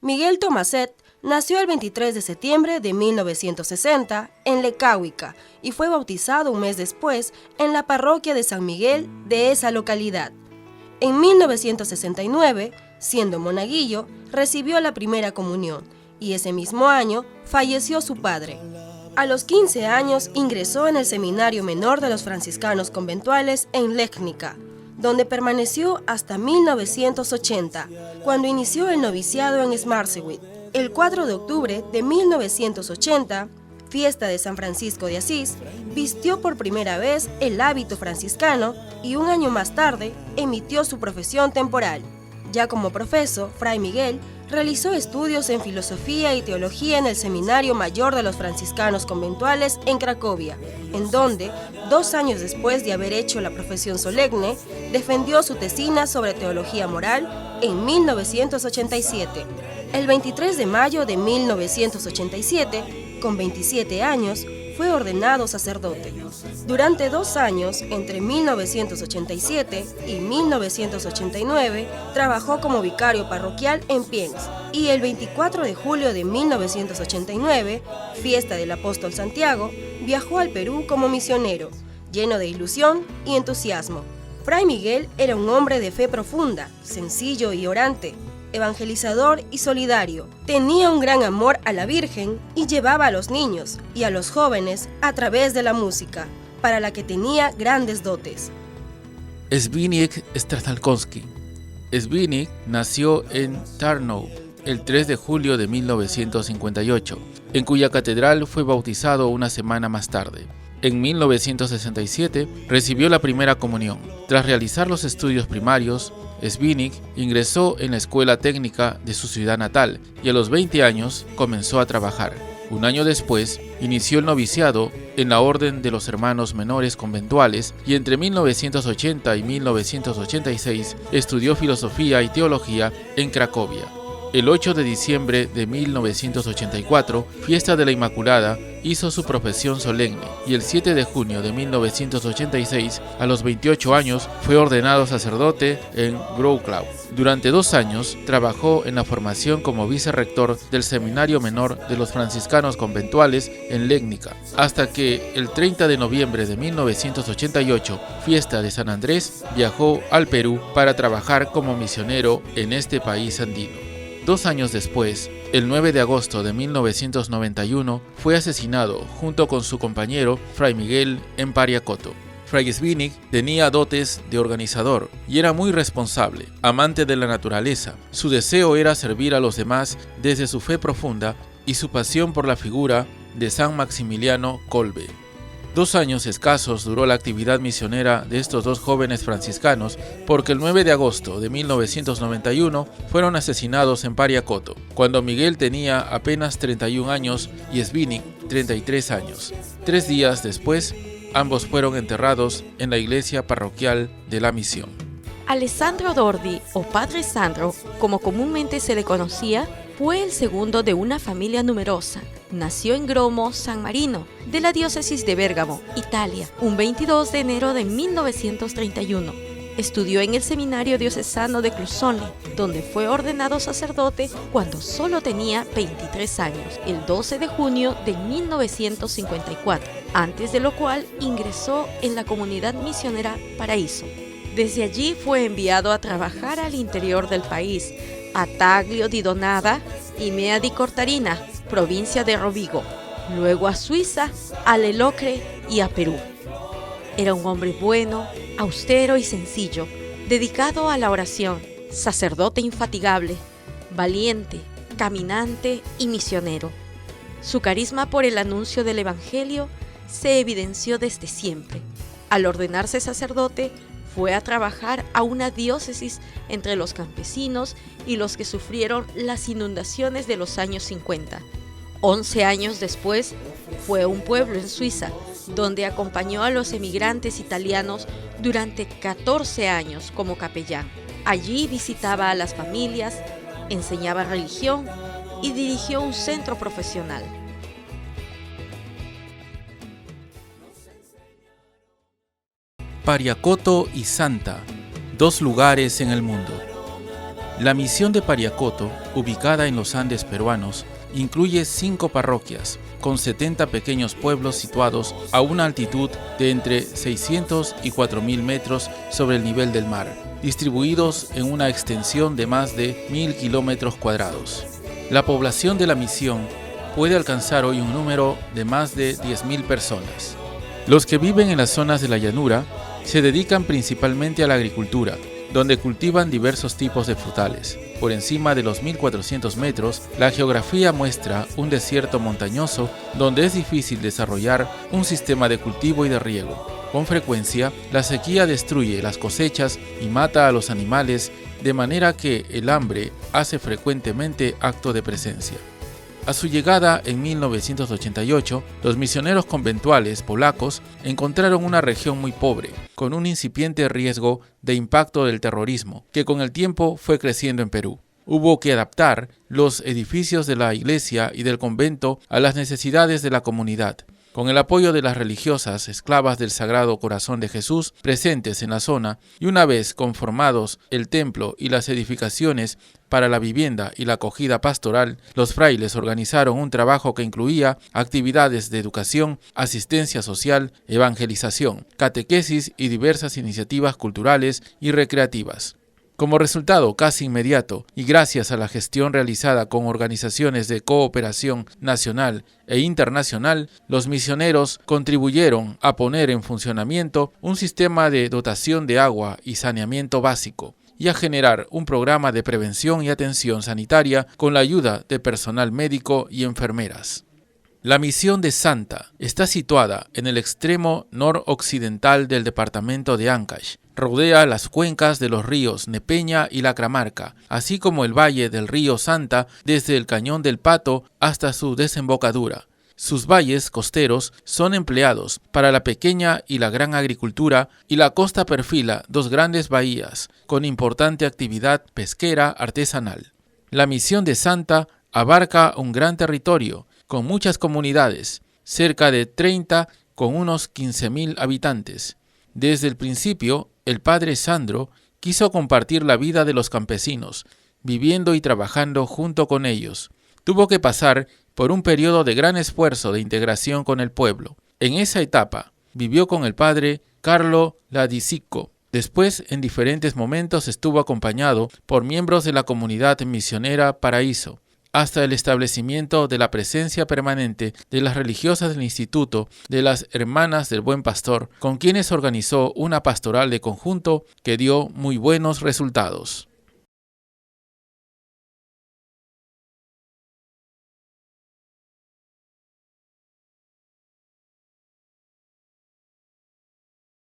Miguel Tomaset nació el 23 de septiembre de 1960 en Lecáhuica y fue bautizado un mes después en la parroquia de San Miguel de esa localidad. En 1969, siendo monaguillo, recibió la primera comunión y ese mismo año falleció su padre. A los 15 años ingresó en el Seminario Menor de los Franciscanos Conventuales en Legnica, donde permaneció hasta 1980, cuando inició el noviciado en Schmarsewit. El 4 de octubre de 1980, fiesta de San Francisco de Asís, vistió por primera vez el hábito franciscano y un año más tarde emitió su profesión temporal. Ya como profeso, Fray Miguel realizó estudios en filosofía y teología en el Seminario Mayor de los Franciscanos Conventuales en Cracovia, en donde, 2 años después de haber hecho la profesión solemne, defendió su tesina sobre teología moral en 1987. El 23 de mayo de 1987, con 27 años, fue ordenado sacerdote. Durante 2 años, entre 1987 y 1989, trabajó como vicario parroquial en Piens y el 24 de julio de 1989, fiesta del apóstol Santiago, viajó al Perú como misionero, lleno de ilusión y entusiasmo. Fray Miguel era un hombre de fe profunda, sencillo y orante, evangelizador y solidario. Tenía un gran amor a la Virgen y llevaba a los niños y a los jóvenes a través de la música, para la que tenía grandes dotes. Zbigniew Strzelkowski. Zbigniew nació en Tarnow el 3 de julio de 1958, en cuya catedral fue bautizado una semana más tarde. En 1967 recibió la primera comunión. Tras realizar los estudios primarios, Zbigniew ingresó en la escuela técnica de su ciudad natal y a los 20 años comenzó a trabajar. Un año después, inició el noviciado en la Orden de los Hermanos Menores Conventuales y entre 1980 y 1986 estudió filosofía y teología en Cracovia. El 8 de diciembre de 1984, fiesta de la Inmaculada, hizo su profesión solemne y el 7 de junio de 1986, a los 28 años, fue ordenado sacerdote en Wrocław. Durante 2 años, trabajó en la formación como vicerrector del Seminario Menor de los Franciscanos Conventuales en Legnica, hasta que el 30 de noviembre de 1988, fiesta de San Andrés, viajó al Perú para trabajar como misionero en este país andino. 2 años después, el 9 de agosto de 1991, fue asesinado junto con su compañero Fray Miguel en Pariacoto. Fray Zbigniew tenía dotes de organizador y era muy responsable, amante de la naturaleza. Su deseo era servir a los demás desde su fe profunda y su pasión por la figura de San Maximiliano Kolbe. 2 años escasos duró la actividad misionera de estos 2 jóvenes franciscanos, porque el 9 de agosto de 1991 fueron asesinados en Pariacoto, cuando Miguel tenía apenas 31 años y Zbigniew 33 años. 3 días después, ambos fueron enterrados en la iglesia parroquial de la Misión. Alessandro Dordi, o Padre Sandro, como comúnmente se le conocía, fue el segundo de una familia numerosa. Nació en Gromo, San Marino, de la diócesis de Bérgamo, Italia, un 22 de enero de 1931. Estudió en el Seminario Diocesano de Clusone, donde fue ordenado sacerdote cuando solo tenía 23 años, el 12 de junio de 1954, antes de lo cual ingresó en la comunidad misionera Paraíso. Desde allí fue enviado a trabajar al interior del país, a Taglio di Donada y Mea di Cortarina, provincia de Rovigo, luego a Suiza, a Lelocre y a Perú. Era un hombre bueno, austero y sencillo, dedicado a la oración, sacerdote infatigable, valiente, caminante y misionero. Su carisma por el anuncio del Evangelio se evidenció desde siempre. Al ordenarse sacerdote, fue a trabajar a una diócesis entre los campesinos y los que sufrieron las inundaciones de los años 50. 11 años después, fue a un pueblo en Suiza, donde acompañó a los emigrantes italianos durante 14 años como capellán. Allí visitaba a las familias, enseñaba religión y dirigió un centro profesional. Pariacoto y Santa, 2 lugares en el mundo. La misión de Pariacoto, ubicada en los Andes peruanos, incluye 5 parroquias, con 70 pequeños pueblos situados a una altitud de entre 600 y 4.000 metros sobre el nivel del mar, distribuidos en una extensión de más de 1.000 kilómetros cuadrados. La población de la misión puede alcanzar hoy un número de más de 10.000 personas. Los que viven en las zonas de la llanura se dedican principalmente a la agricultura, donde cultivan diversos tipos de frutales. Por encima de los 1.400 metros, la geografía muestra un desierto montañoso donde es difícil desarrollar un sistema de cultivo y de riego. Con frecuencia, la sequía destruye las cosechas y mata a los animales, de manera que el hambre hace frecuentemente acto de presencia. A su llegada en 1988, los misioneros conventuales polacos encontraron una región muy pobre, con un incipiente riesgo de impacto del terrorismo, que con el tiempo fue creciendo en Perú. Hubo que adaptar los edificios de la iglesia y del convento a las necesidades de la comunidad. Con el apoyo de las religiosas esclavas del Sagrado Corazón de Jesús presentes en la zona, y una vez conformados el templo y las edificaciones para la vivienda y la acogida pastoral, los frailes organizaron un trabajo que incluía actividades de educación, asistencia social, evangelización, catequesis y diversas iniciativas culturales y recreativas. Como resultado casi inmediato, y gracias a la gestión realizada con organizaciones de cooperación nacional e internacional, los misioneros contribuyeron a poner en funcionamiento un sistema de dotación de agua y saneamiento básico, y a generar un programa de prevención y atención sanitaria con la ayuda de personal médico y enfermeras. La misión de Santa está situada en el extremo noroccidental del departamento de Ancash. Rodea las cuencas de los ríos Nepeña y Lacramarca, así como el valle del río Santa desde el Cañón del Pato hasta su desembocadura. Sus valles costeros son empleados para la pequeña y la gran agricultura, y la costa perfila 2 grandes bahías con importante actividad pesquera artesanal. La misión de Santa abarca un gran territorio con muchas comunidades, cerca de 30 con unos 15.000 habitantes. Desde el principio, el padre Sandro quiso compartir la vida de los campesinos, viviendo y trabajando junto con ellos. Tuvo que pasar por un periodo de gran esfuerzo de integración con el pueblo. En esa etapa, vivió con el padre Carlo Ladisico. Después, en diferentes momentos, estuvo acompañado por miembros de la comunidad misionera Paraíso, hasta el establecimiento de la presencia permanente de las religiosas del Instituto de las Hermanas del Buen Pastor, con quienes organizó una pastoral de conjunto que dio muy buenos resultados.